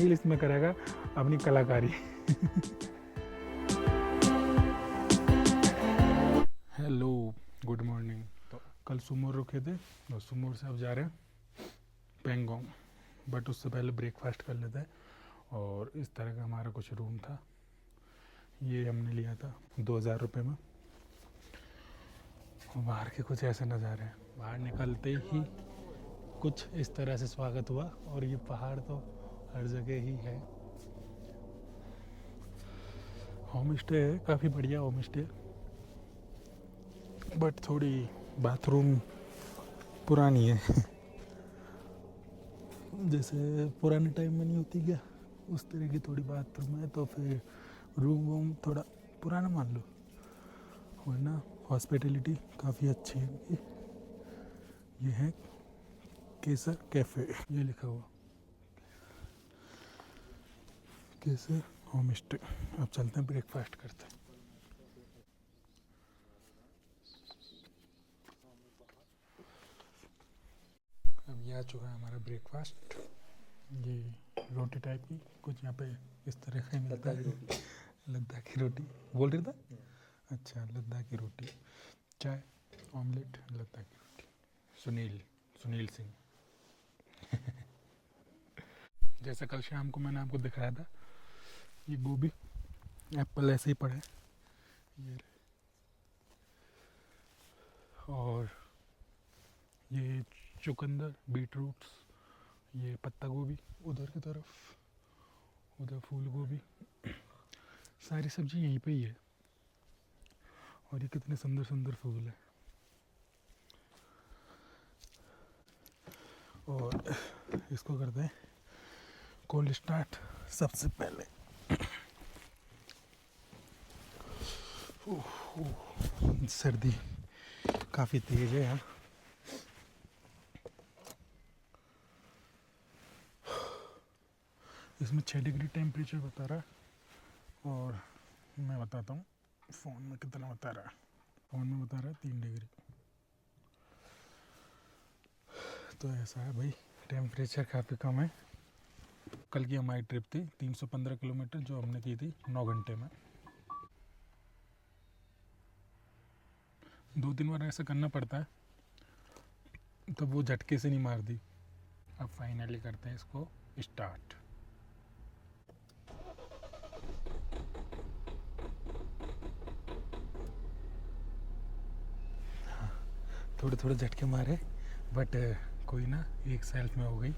सुनील इसमें करेगा अपनी कलाकारी। Hello, good morning. तो कल सुमोर रुके थे और सुमोर से अब जा रहे हैं पेंगोंग, बट उससे पहले ब्रेकफास्ट कर लेते हैं। और इस तरह का हमारा कुछ रूम था, ये हमने लिया था 2000 रुपये में। और बाहर के कुछ ऐसे नज़ारे हैं, बाहर निकलते ही कुछ इस तरह से स्वागत हुआ। और ये पहाड़ तो हर जगह ही है। होम स्टे है, काफ़ी बढ़िया होम स्टे, बट थोड़ी बाथरूम पुरानी है। जैसे पुराने टाइम में नहीं होती क्या, उस तरह की थोड़ी बाथरूम है। तो फिर रूम वूम थोड़ा पुराना मान लो, वरना हॉस्पिटलिटी काफ़ी अच्छी है इनकी। ये है केसर कैफ़े, ये लिखा हुआ केसर होम स्टे। अब चलते हैं ब्रेकफास्ट करते हैं। अब ये आ चुका है हमारा ब्रेकफास्ट। ये रोटी टाइप की कुछ यहाँ पे इस तरह का ही मिलता है। लद्दाखी रोटी बोल रही था। अच्छा, लद्दाखी रोटी, चाय, ऑमलेट, लद्दाखी रोटी। सुनील सिंह। जैसा कल शाम को मैंने आपको दिखाया था, ये गोभी एप्पल ऐसे ही पड़े ये, और ये चुकंदर, बीट रूट्स, ये पत्ता गोभी उधर की तरफ, उधर फूल गोभी, सारी सब्जी यहीं पे ही है। और ये कितने सुंदर सुंदर फूल है। और इसको करते हैं कोल्ड स्टार्ट सबसे पहले। सर्दी काफ़ी तेज है यहाँ। इसमें 6 डिग्री टेम्परेचर बता रहा है, और मैं बताता हूँ फ़ोन में कितना बता रहा है। फ़ोन में बता रहा है 3 डिग्री। तो ऐसा है भाई, टेम्परेचर काफ़ी कम है। कल की हमारी ट्रिप थी 315 किलोमीटर, जो हमने की थी 9 घंटे में। 2-3 बार ऐसा करना पड़ता है, तो वो झटके से नहीं मारती। अब फाइनली करते हैं इसको स्टार्ट। थोड़े थोड़े झटके मारे, बट कोई ना, एक सेल्फ में हो गई।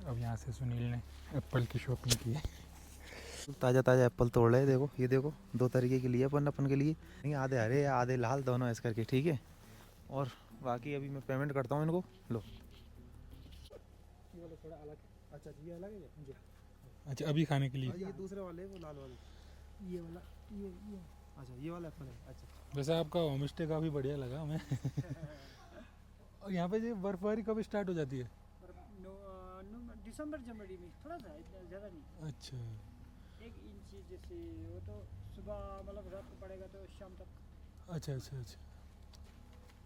अब यहाँ से सुनील ने एप्पल की शॉपिंग की है। ताज़ा ताज़ा एप्पल तोड़ रहे, देखो ये देखो, 2 तरीके के लिए अपन के लिए नहीं, आधे हरे आधे लाल दोनों ऐसे करके, ठीक है। और बाकी अभी मैं पेमेंट करता हूँ इनको। लो, ये वाला थोड़ा अलग है। अच्छा, ये अलग है जी। अच्छा, अभी खाने के लिए। ये दूसरे वाले, वो लाल वाले, ये वाला, ये अच्छा ये वाला एप्पल है। अच्छा, वैसे आपका होम स्टे काफ़ी बढ़िया लगा हमें। और यहाँ पे ये बर्फबारी कब स्टार्ट हो जाती है? दिसंबर जनवरी में, थोड़ा सा, ज़्यादा नहीं। अच्छा 1 इंच जैसे, वो तो सुबह मतलब रात को पड़ेगा तो शाम तक। अच्छा अच्छा अच्छा।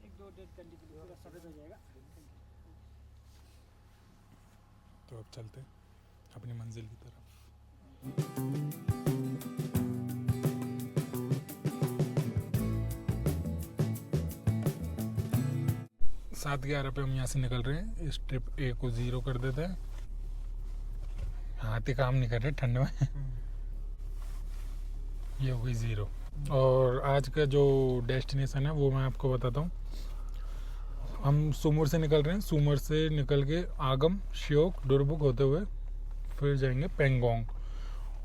1-2 डेढ़ घंटे के लिए पूरा सफ़ेद हो जाएगा। तो अब चलते हैं अपनी मंजिल की तरफ। 7:11 पे हम यहाँ से निकल रहे हैं। इस ट्रिप ए को 0 कर देते हैं। हाथ ही काम नहीं कर रहे ठंड में। ये हो गई 0। और आज का जो डेस्टिनेशन है वो मैं आपको बताता हूँ। हम सुमर से निकल रहे हैं। सुमर से निकल के आगम, श्योक, डुरबुक होते हुए फिर जाएंगे पेंगोंग।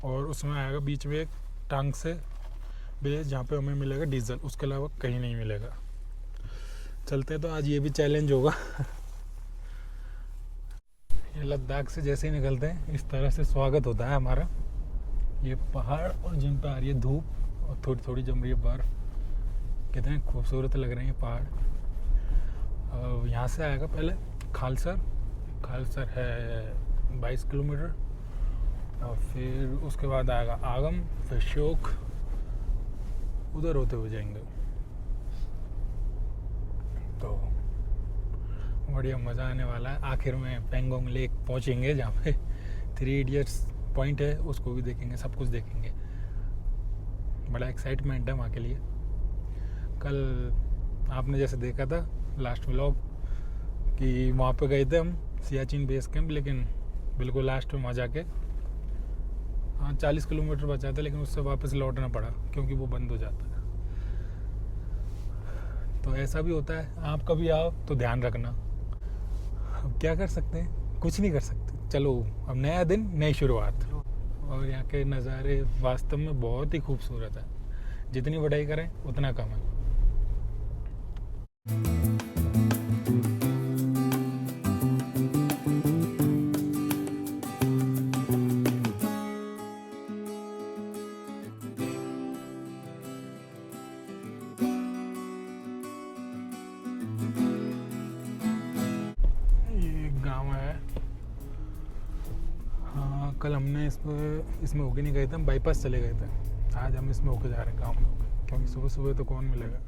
और उसमें आएगा बीच में एक टांग से विलेज, जहाँ पे हमें मिलेगा डीजल, उसके अलावा कहीं नहीं मिलेगा। चलते हैं। तो आज ये भी चैलेंज होगा। ये लद्दाख से जैसे ही निकलते हैं इस तरह से स्वागत होता है हमारा। ये पहाड़ और जिन पर आ रही है धूप और थोड़ी थोड़ी जम रही है बर्फ़। कितने खूबसूरत लग रहे हैं ये पहाड़। यहाँ से आएगा पहले खालसर। खालसर है 22 किलोमीटर। और फिर उसके बाद आएगा आगम, फिर श्योक, उधर होते हुए जाएंगे। तो बढ़िया मज़ा आने वाला है। आखिर में पेंगोंग लेक पहुंचेंगे जहाँ पे 3 इडियट्स पॉइंट है, उसको भी देखेंगे, सब कुछ देखेंगे। बड़ा एक्साइटमेंट है वहाँ के लिए। कल आपने जैसे देखा था लास्ट व्लॉग कि वहाँ पे गए थे हम सियाचिन बेस कैंप, लेकिन बिल्कुल लास्ट में वहाँ जाके, हाँ 40 किलोमीटर बचा था, लेकिन उससे वापस लौटना पड़ा क्योंकि वो बंद हो जाता है। तो ऐसा भी होता है, आप कभी आओ तो ध्यान रखना। अब क्या कर सकते हैं, कुछ नहीं कर सकते। चलो अब नया दिन, नई शुरुआत। और यहाँ के नज़ारे वास्तव में बहुत ही खूबसूरत है। जितनी बढ़ाई करें उतना कम है। ये एक गाँव है। हाँ कल हमने इसमें होके नहीं गए थे, हम बाईपास चले गए थे। आज हम इसमें होके जा रहे हैं गाँव में होके, क्योंकि सुबह सुबह तो कौन मिलेगा।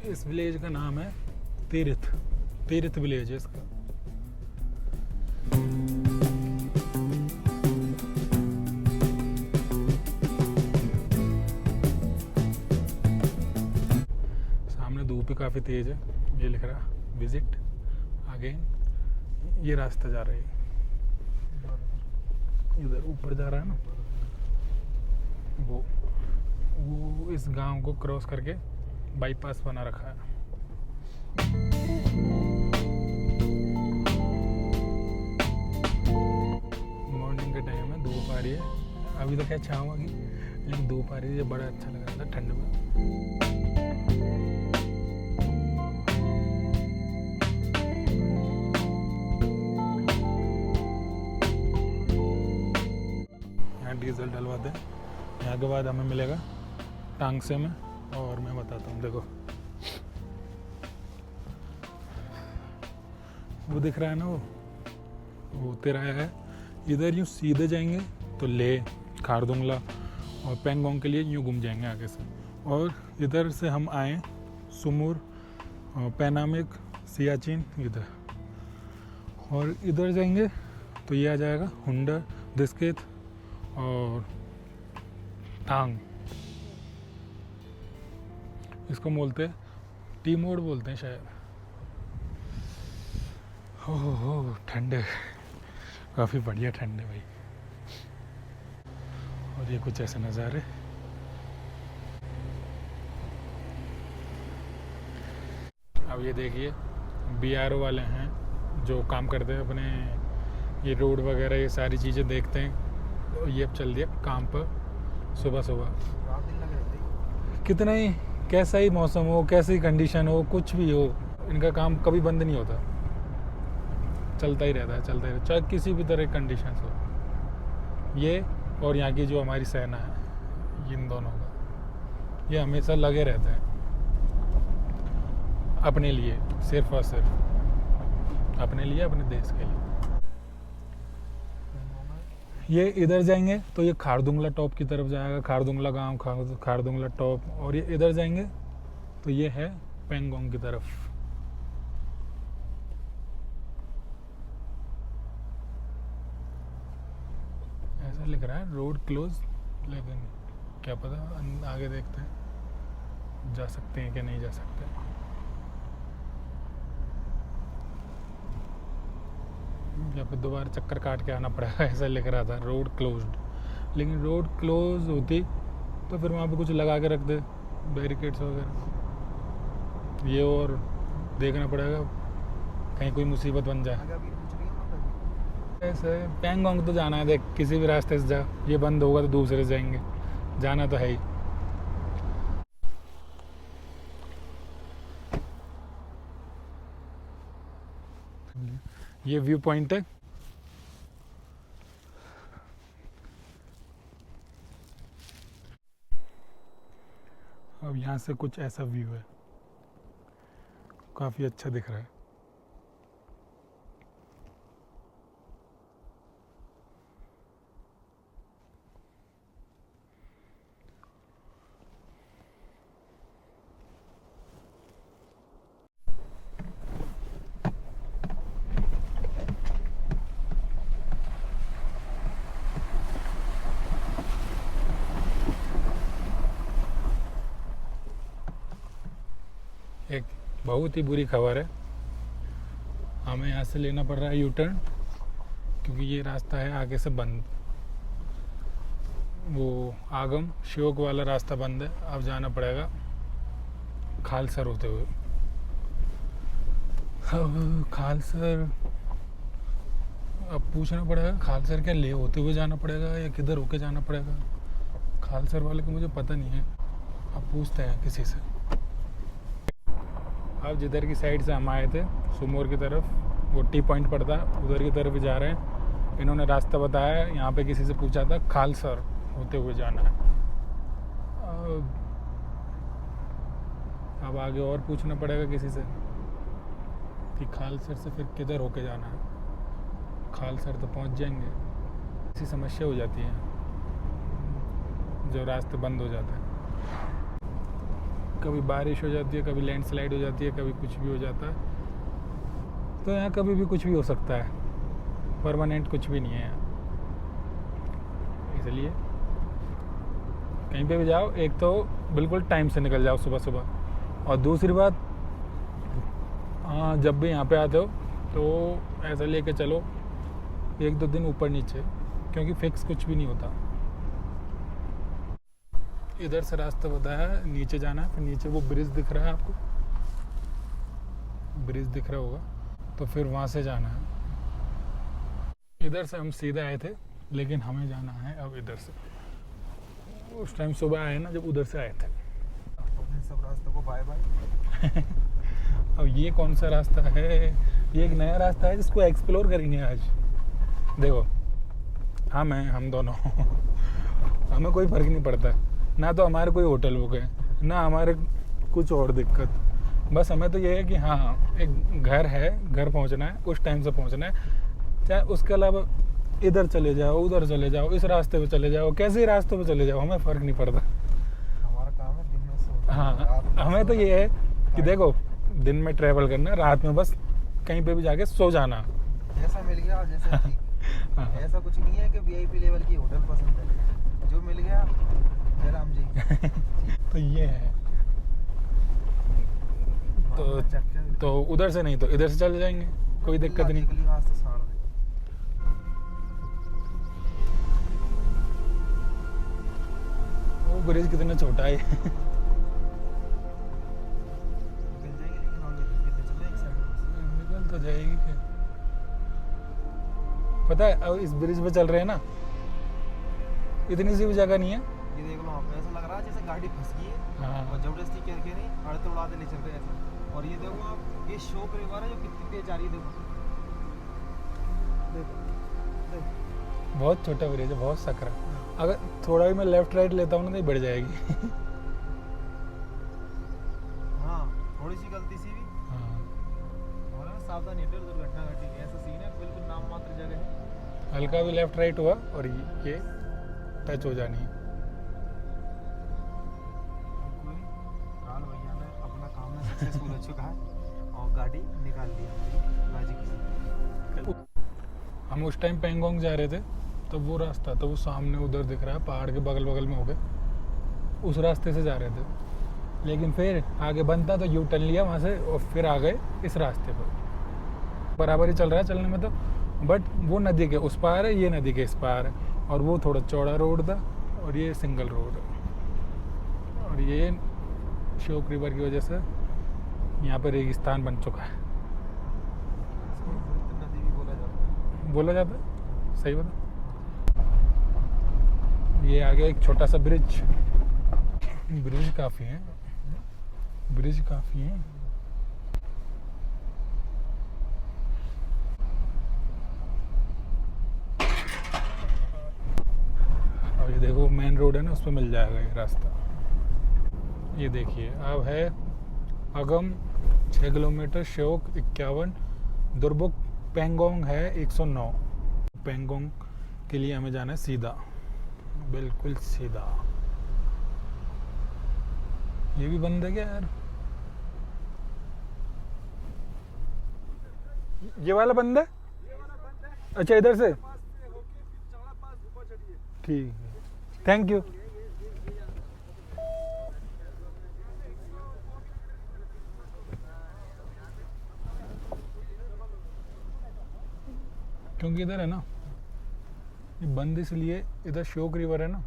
इस विलेज का नाम है तीर्थ। तीर्थ विलेज है इसका। सामने धूप भी काफ़ी तेज है, ये लिख रहा विजिट अगेन। ये रास्ता जा रहा है, इधर ऊपर जा रहा है ना, वो इस गांव को क्रॉस करके बाईपास बना रखा है। मॉर्निंग का टाइम है, धूप आ रही है। अभी तो क्या छाँव होगी, लेकिन धूप आ रही है, बड़ा अच्छा लग रहा था ठंड में। यहाँ डीजल डलवाते हैं। यहाँ के बाद हमें मिलेगा टांगसे में, और मैं बताता हूँ। देखो वो दिख रहा है ना, वो तिराया है। इधर यूँ सीधे जाएंगे तो ले, खारदुंगला और पेंगोंग के लिए यूँ घूम जाएंगे आगे से। और इधर से हम आए सुमुर, पैनामिक, सियाचिन इधर। और इधर जाएंगे तो ये आ जाएगा हुंडर, दिस्केत और टांग। इसको बोलते हैं टी मोड बोलते हैं शायद। हो ठंड है, काफ़ी बढ़िया ठंड है भाई। और ये कुछ ऐसे नज़ारे। अब ये देखिए BRO वाले हैं जो काम करते हैं अपने, ये रोड वगैरह ये सारी चीज़ें देखते हैं। तो ये अब चल दिया काम पर सुबह सुबह। कितना ही कैसा ही मौसम हो, कैसी कंडीशन हो, कुछ भी हो, इनका काम कभी बंद नहीं होता, चलता ही रहता है, चलता ही रहता है, चाहे किसी भी तरह की कंडीशन हो। ये और यहाँ की जो हमारी सेना है, इन दोनों का ये हमेशा लगे रहते हैं अपने लिए, सिर्फ और सिर्फ अपने लिए, अपने देश के लिए। ये इधर जाएंगे तो ये खारदुंगला टॉप की तरफ जाएगा, खारदुंगला गांव, खारदुंगला टॉप। और ये इधर जाएंगे तो ये है पेंगोंग की तरफ। ऐसा लिख रहा है रोड क्लोज, लेकिन क्या पता, आगे देखते हैं जा सकते हैं कि नहीं जा सकते। यहाँ पे दोबारा चक्कर काट के आना पड़ेगा, ऐसा लिख रहा था रोड क्लोज्ड। लेकिन रोड क्लोज होती तो फिर वहाँ पे कुछ लगा के रख दे, बैरिकेड्स वगैरह। ये और देखना पड़ेगा कहीं कोई मुसीबत बन जाए। ऐसे पेंगोंग तो जाना है, देख किसी भी रास्ते से जा, ये बंद होगा तो दूसरे से जाएंगे, जाना तो है ही। ये व्यू पॉइंट है। अब यहाँ से कुछ ऐसा व्यू है, काफ़ी अच्छा दिख रहा है। एक बहुत ही बुरी खबर है, हमें यहाँ से लेना पड़ रहा है यू टर्न, क्योंकि ये रास्ता है आगे से बंद। वो आगम श्योक वाला रास्ता बंद है, अब जाना पड़ेगा खालसर होते हुए। अब खालसर, अब पूछना पड़ेगा खालसर क्या ले होते हुए जाना पड़ेगा या किधर होके जाना पड़ेगा। खालसर वाले को मुझे पता नहीं है, अब पूछते हैं किसी से। अब जिधर की साइड से हम आए थे सुमोर की तरफ, वो टी पॉइंट पड़ता है, उधर की तरफ ही जा रहे हैं। इन्होंने रास्ता बताया, यहाँ पे किसी से पूछा था खालसर होते हुए जाना है। अब आगे और पूछना पड़ेगा किसी से कि खालसर से फिर किधर होके जाना है। खालसर तो पहुँच जाएंगे, ऐसी समस्या हो जाती है जो रास्ते बंद हो जाते हैं। कभी बारिश हो जाती है, कभी लैंडस्लाइड हो जाती है, कभी कुछ भी हो जाता है। तो यहाँ कभी भी कुछ भी हो सकता है, परमानेंट कुछ भी नहीं है यहाँ। इसलिए कहीं पे भी जाओ, एक तो बिल्कुल टाइम से निकल जाओ सुबह सुबह, और दूसरी बात जब भी यहाँ पे आते हो तो ऐसा लेके चलो 1-2 दिन ऊपर नीचे, क्योंकि फिक्स कुछ भी नहीं होता। इधर से रास्ता बताया, नीचे जाना है, फिर नीचे वो ब्रिज दिख रहा है आपको, ब्रिज दिख रहा होगा, तो फिर वहाँ से जाना है। इधर से हम सीधे आए थे, लेकिन हमें जाना है अब इधर से। उस टाइम सुबह आए ना जब उधर से आए थे। सब रास्तों को बाय बाय। अब ये कौन सा रास्ता है? ये एक नया रास्ता है जिसको एक्सप्लोर करेंगे आज। देखो हम दोनों हमें कोई फ़र्क नहीं पड़ता, ना तो हमारे कोई होटल बुक है, ना हमारे कुछ और दिक्कत। बस हमें तो ये है कि हाँ एक घर है, घर पहुंचना है, उस टाइम से पहुंचना है। चाहे उसके अलावा इधर चले जाओ, उधर चले जाओ, इस रास्ते पे चले जाओ, कैसे ही रास्तों पे चले जाओ, हमें फ़र्क नहीं पड़ता। हमारा काम है दिन में सोना। हाँ, हमें तो ये है कि देखो दिन में ट्रैवल करना, रात में बस कहीं पे भी जाके सो जाना। जैसा मिल गया जैसा ठीक। हाँ। ऐसा कुछ नहीं है कि वीआईपी लेवल की होटल पसंद है, जो मिल गया जय राम जी। तो ये है, तो उधर से नहीं तो इधर से चले जाएंगे, कोई दिक्कत नहीं। वो ब्रिज कितना छोटा है। निकल तो जाएगी क्या? पता है अब इस ब्रिज पे चल रहे हैं ना, इतनी सी भी जगह नहीं है। ये देख लो, आप ऐसा लग रहा है जैसे गाड़ी फंस गई है। हाँ। और जबरदस्ती करके नहीं अड़ते उड़ाते ले चल रहे हैं ऐसा। और ये देखो आप, ये शोक रिवर है जो कितनी तेज जा रही है, देखो। बहुत छोटा ब्रिज है, बहुत सकरा। अगर थोड़ा भी मैं लेफ्ट राइट लेता हूँ ना तो ये बढ़ जाएगी। हाँ, थोड़ी सी गलती सी भी हाँ, और है, सावधानी है, दुर्घटना घटेगी, ऐसा सीन है। बिल्कुल नाम मात्र जगह है। हल्का भी लेफ्ट राइट हुआ और ये टच हो जानी है। राल भैया ने अपना काम में सक्सेसफुल हो चुका है और गाड़ी निकाल ली मैजिक। हम उस टाइम पेंगोंग जा रहे थे, तो वो रास्ता तो वो सामने उधर दिख रहा है, पहाड़ के बगल बगल में हो गए, उस रास्ते से जा रहे थे। लेकिन फिर आगे बनता तो यू टर्न लिया वहाँ से और फिर आ गए इस रास्ते पर। बराबर ही चल रहा है चलने में तो, बट वो नदी के उस पार है, ये नदी के इस पार है, और वो थोड़ा चौड़ा रोड था और ये सिंगल रोड है। और ये श्योक रिवर की वजह से यहाँ पर रेगिस्तान बन चुका है। नदी भी बोला जाता है, सही बता। ये आगे एक छोटा सा ब्रिज काफ़ी है, ब्रिज काफ़ी है। और ये देखो मेन रोड है ना, उस पर मिल जाएगा ये रास्ता। ये देखिए अब है अगम 6 किलोमीटर, श्योक 51, दुर्बुक पेंगोंग है 109। पेंगोंग के लिए हमें जाना है सीधा, बिल्कुल सीधा। ये भी बंद है क्या यार? ये वाला बंद है? अच्छा इधर से, ठीक है, थैंक यू। क्योंकि इधर है ना, ये बंद इसलिए, इधर श्योक रिवर है ना,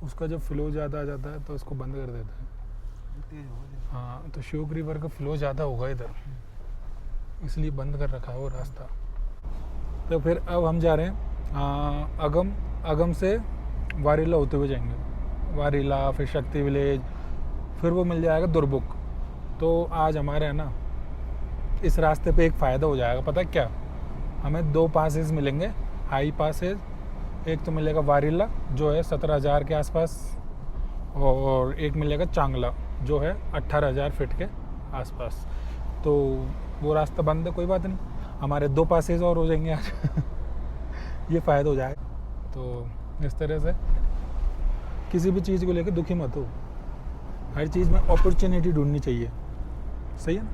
उसका जब फ्लो ज़्यादा आ जाता है तो उसको बंद कर देता है। तेज होगा। हाँ, तो श्योक रिवर का फ्लो ज़्यादा होगा इधर, इसलिए बंद कर रखा है वो रास्ता। तो फिर अब हम जा रहे हैं अगम से वारीला होते हुए जाएंगे, वारीला, फिर शक्ति विलेज, फिर वो मिल जाएगा दुर्बुक। तो आज हमारे है ना इस रास्ते पे एक फ़ायदा हो जाएगा, पता है क्या? हमें 2 पासेस मिलेंगे, हाई पासेस। एक तो मिलेगा वारीला जो है 17,000 के आसपास, और एक मिलेगा चांगला जो है 18,000 फीट के आसपास। तो वो रास्ता बंद है, कोई बात नहीं, हमारे 2 पासेस और हो जाएंगे आज। ये फ़ायदा हो जाएगा। तो इस तरह से किसी भी चीज़ को लेकर दुखी मत हो, हर चीज़ में अपॉर्चुनिटी ढूंढनी चाहिए, सही है ना?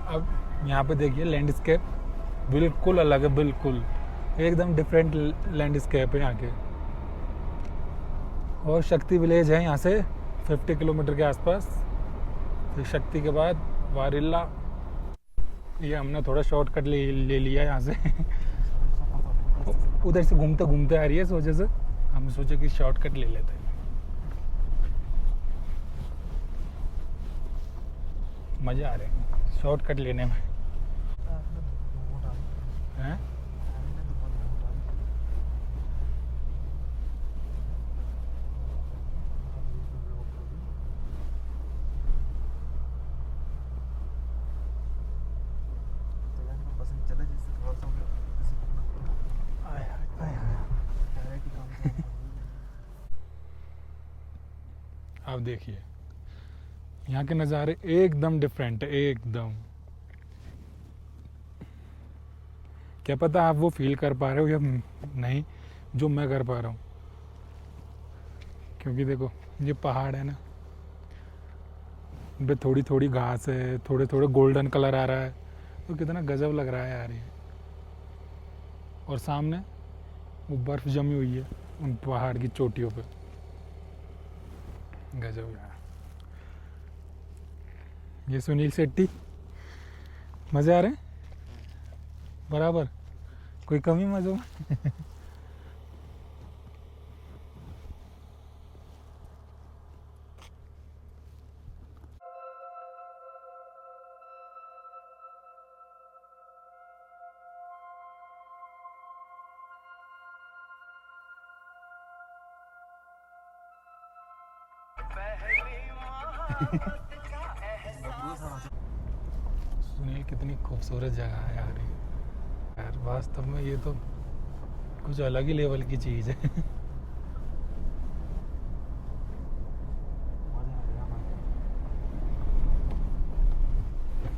अब यहाँ पे देखिए लैंडस्केप बिल्कुल अलग है, बिल्कुल एकदम डिफरेंट लैंडस्केप है यहाँ के। और शक्ति विलेज है यहाँ से 50 किलोमीटर के आसपास। फिर शक्ति के बाद वारीला, ये हमने थोड़ा शॉर्टकट ले लिया यहाँ से। उधर से घूमते घूमते आ रही है, इस वजह से हम सोचे कि शॉर्टकट ले लेते हैं। मज़ा आ रहा है शॉर्टकट लेने में, हैं? आप देखिए यहाँ के नज़ारे एकदम डिफरेंट है, एकदम। क्या पता आप वो फील कर पा रहे हो या नहीं जो मैं कर पा रहा हूँ, क्योंकि देखो ये पहाड़ है ना, इन पे थोड़ी थोड़ी घास है, थोड़े थोड़े गोल्डन कलर आ रहा है, तो कितना गजब लग रहा है यार ये। और सामने वो बर्फ़ जमी हुई है उन पहाड़ की चोटियों पे, गजब यार। ये सुनील शेट्टी, मज़े आ रहे हैं बराबर, कोई कमी मज़ों में? सुनील, कितनी खूबसूरत जगह है यार ये। यार वास्तव में ये तो कुछ अलग ही लेवल की चीज़ है।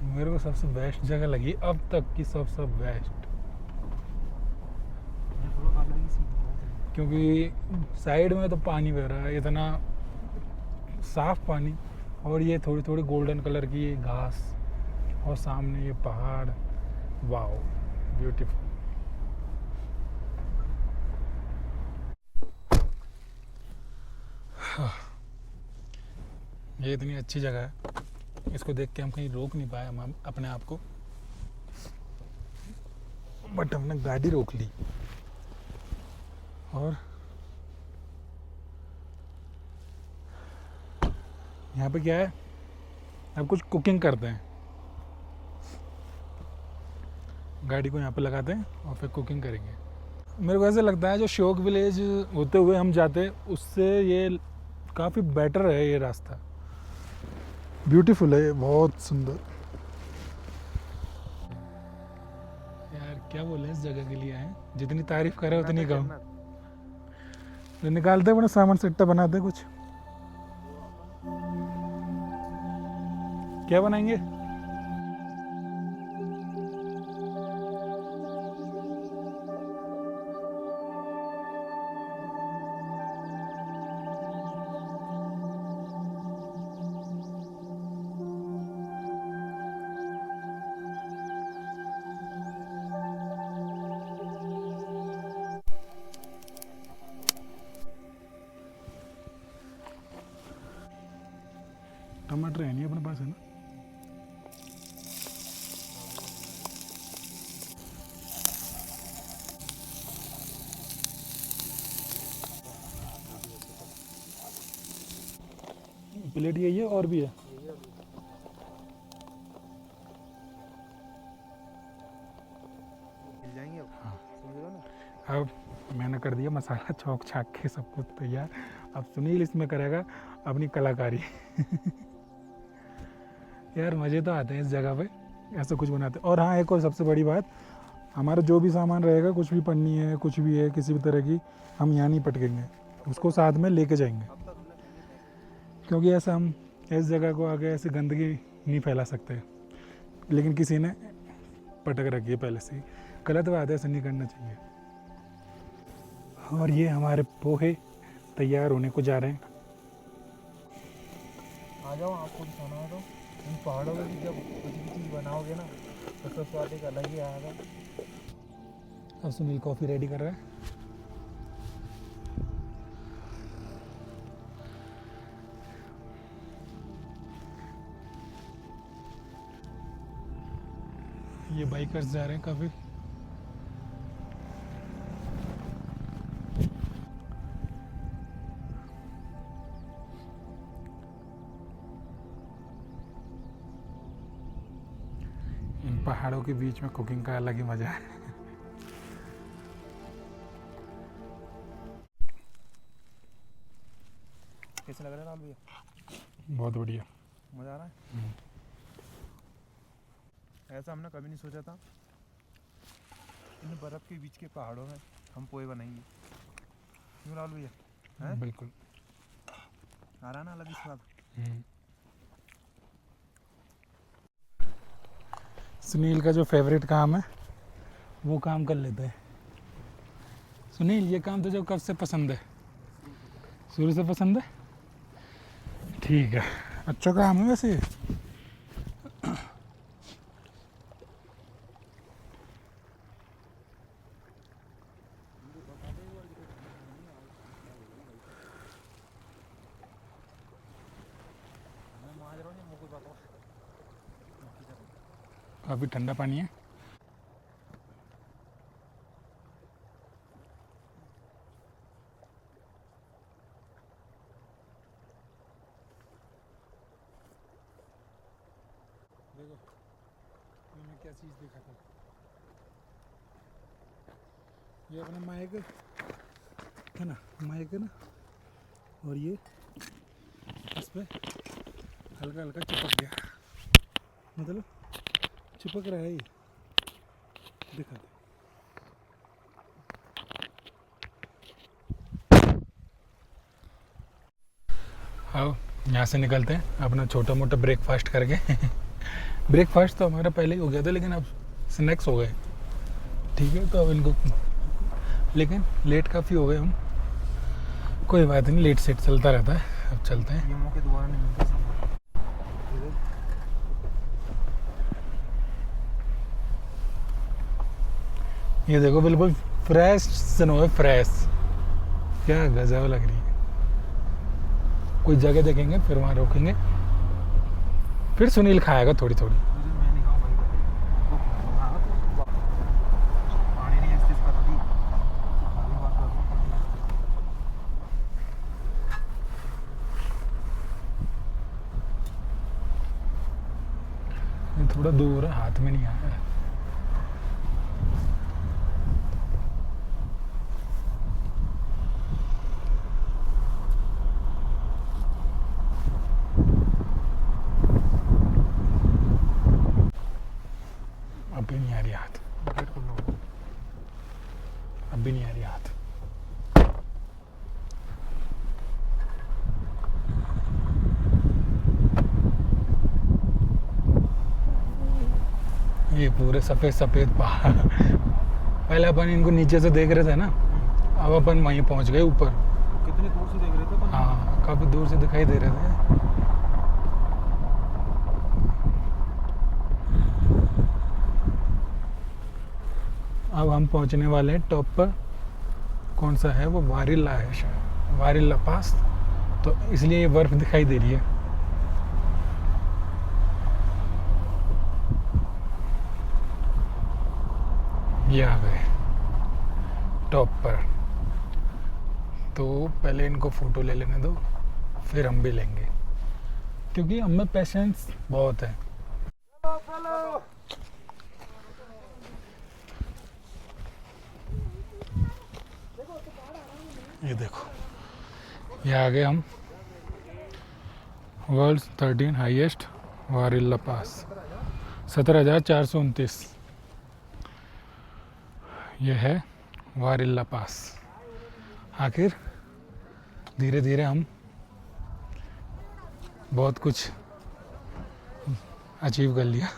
मेरे को सबसे बेस्ट जगह लगी अब तक की, सबसे बेस्ट, क्योंकि साइड में तो पानी बह रहा है, इतना साफ पानी, और ये थोड़ी थोड़ी गोल्डन कलर की ये घास, और सामने ये पहाड़, वाओ ब्यूटीफुल। ये इतनी अच्छी जगह है, इसको देख के हम कहीं रोक नहीं पाए हम अपने आप को, बट हमने गाड़ी रोक ली। और यहाँ पे क्या है, अब कुछ कुकिंग करते हैं, गाड़ी को यहाँ पे लगाते हैं और फिर कुकिंग करेंगे। मेरे को ऐसा लगता है जो श्योक विलेज होते हुए हम जाते, उससे ये काफ़ी बेटर है, ये रास्ता ब्यूटीफुल है, बहुत सुंदर। यार क्या बोले इस जगह के लिए आए, जितनी तारीफ करे उतनी कम। तो निकालते हैं अपना सामान, सट्टा बनाते हैं कुछ। क्या बनाएंगे? टमाटर है नहीं अपने पास, है ना? प्लेट यही है और भी है? मिल जाएंगे अब। हाँ। समझ रहे हो ना। अब मैंने कर दिया मसाला चौक छाक के सब कुछ तैयार। अब सुनील इसमें करेगा अपनी कलाकारी। यार मज़े तो आते हैं इस जगह पे ऐसा कुछ बनाते। और हाँ, एक और सबसे बड़ी बात, हमारा जो भी सामान रहेगा, कुछ भी पन्नी है, कुछ भी है, किसी भी तरह की, हम यहाँ नहीं पटकेंगे, उसको साथ में लेके जाएंगे। क्योंकि ऐसा हम इस जगह को आगे ऐसे गंदगी नहीं फैला सकते, लेकिन किसी ने पटक रखी है पहले से ही। गलत बात है, ऐसा नहीं करना चाहिए। और ये हमारे पोहे तैयार होने को जा रहे हैं। आ जाओ, आपको भी खाना है तो। इन पहाड़ों में भी जब कुछ भी चीज़ बनाओगे ना तो उसका स्वाद एक अलग ही आएगा। अब सुनील कॉफ़ी रेडी कर रहा है। ये बाइकर्स जा रहे हैं काफ़ी। इन पहाड़ों के बीच में कुकिंग का अलग ही मज़ा है। कैसे लग रहा है राहुल भैया? बहुत बढ़िया। मज़ा आ रहा है? ऐसा हमने कभी नहीं सोचा था, इन बर्फ़ के बीच के पहाड़ों में हम पोहे बनाएंगे। क्यों राहुल भैया? हैं? बिल्कुल। आ रहा ना अलग ही स्वाद। सुनील का जो फेवरेट काम है वो काम कर लेते हैं। सुनील, ये काम तुझे कब से पसंद है? शुरू से पसंद है? ठीक है, अच्छा काम है वैसे। काफ़ी ठंडा पानी है। देखो मैंने क्या चीज़ देखा था। ये अपना माइक है ना, माइक है ना, और ये इस पे हल्का हल्का चिपक गया, मतलब चिपक रहा है ये। दिखा दे। आओ यहाँ से निकलते हैं अपना छोटा मोटा ब्रेकफास्ट करके। ब्रेकफास्ट तो हमारा पहले ही हो गया था, लेकिन अब स्नैक्स हो गए। ठीक है, तो अब इनको, लेकिन लेट काफ़ी हो गए हम। कोई बात नहीं, लेट सेट चलता रहता है। अब चलते हैं। ये मौके दोबारा नहीं मिलते। ये देखो बिल्कुल फ्रेश स्नो है, फ्रेश। क्या गजब लग रही है। कोई जगह देखेंगे फिर वहाँ रोकेंगे, फिर सुनील खाएगा थोड़ी थोड़ी। मैं नहीं खाऊंगा तो पानी नहीं है, पता थी खाली बात कर ये थोड़ा दूर है, हाथ में नहीं आया। अब भी नहीं आ रही हाथ, गेट खोलना होगा। अब भी नहीं आ रही हाथ। ये पूरे सफ़ेद सफ़ेद पहाड़। पहले अपन इनको नीचे से देख रहे थे ना, अब अपन वहीं पहुंच गए ऊपर। कितने दूर से देख रहे थे? हाँ, काफ़ी दूर से दिखाई दे रहे थे। अब हम पहुंचने वाले हैं टॉप पर। कौन सा है वो? वारिल्ला है शायद, वारिल्ला पास। तो इसलिए ये बर्फ़ दिखाई दे रही है। ये आ गए टॉप पर। तो पहले इनको फ़ोटो ले लेने दो, फिर हम भी लेंगे, क्योंकि हम में पेशेंस बहुत है। ये देखो, ये आ गए हम वर्ल्ड 13 हाईएस्ट वारिल्ला पास, 17,429। ये है वारिल्ला पास। आखिर धीरे धीरे हम बहुत कुछ अचीव कर लिया।